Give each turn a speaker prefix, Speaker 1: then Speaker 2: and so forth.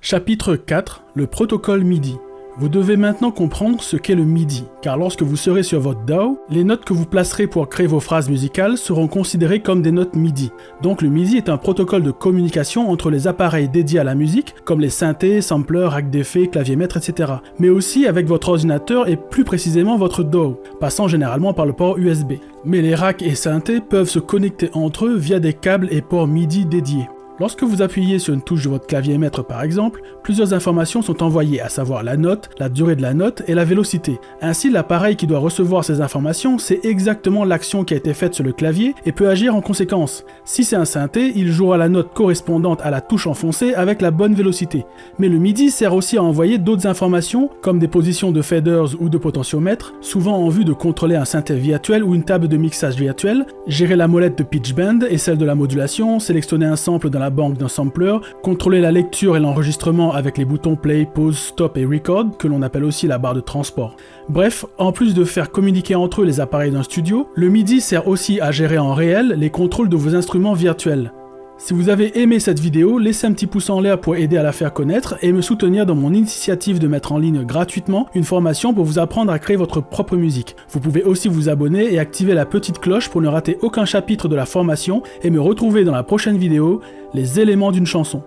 Speaker 1: Chapitre 4, le protocole MIDI. Vous devez maintenant comprendre ce qu'est le MIDI, car lorsque vous serez sur votre DAW, les notes que vous placerez pour créer vos phrases musicales seront considérées comme des notes MIDI. Donc le MIDI est un protocole de communication entre les appareils dédiés à la musique, comme les synthés, sampleurs, racks d'effets, clavier-maître, etc. Mais aussi avec votre ordinateur et plus précisément votre DAW, passant généralement par le port USB. Mais les racks et synthés peuvent se connecter entre eux via des câbles et ports MIDI dédiés. Lorsque vous appuyez sur une touche de votre clavier-maître par exemple, plusieurs informations sont envoyées, à savoir la note, la durée de la note et la vélocité. Ainsi, l'appareil qui doit recevoir ces informations sait exactement l'action qui a été faite sur le clavier et peut agir en conséquence. Si c'est un synthé, il jouera la note correspondante à la touche enfoncée avec la bonne vélocité. Mais le MIDI sert aussi à envoyer d'autres informations, comme des positions de faders ou de potentiomètres, souvent en vue de contrôler un synthé virtuel ou une table de mixage virtuelle, gérer la molette de pitch bend et celle de la modulation, sélectionner un sample dans la banque d'un sampler, contrôler la lecture et l'enregistrement avec les boutons play, pause, stop et record, que l'on appelle aussi la barre de transport. Bref, en plus de faire communiquer entre eux les appareils d'un studio, le MIDI sert aussi à gérer en réel les contrôles de vos instruments virtuels. Si vous avez aimé cette vidéo, laissez un petit pouce en l'air pour aider à la faire connaître et me soutenir dans mon initiative de mettre en ligne gratuitement une formation pour vous apprendre à créer votre propre musique. Vous pouvez aussi vous abonner et activer la petite cloche pour ne rater aucun chapitre de la formation et me retrouver dans la prochaine vidéo, les éléments d'une chanson.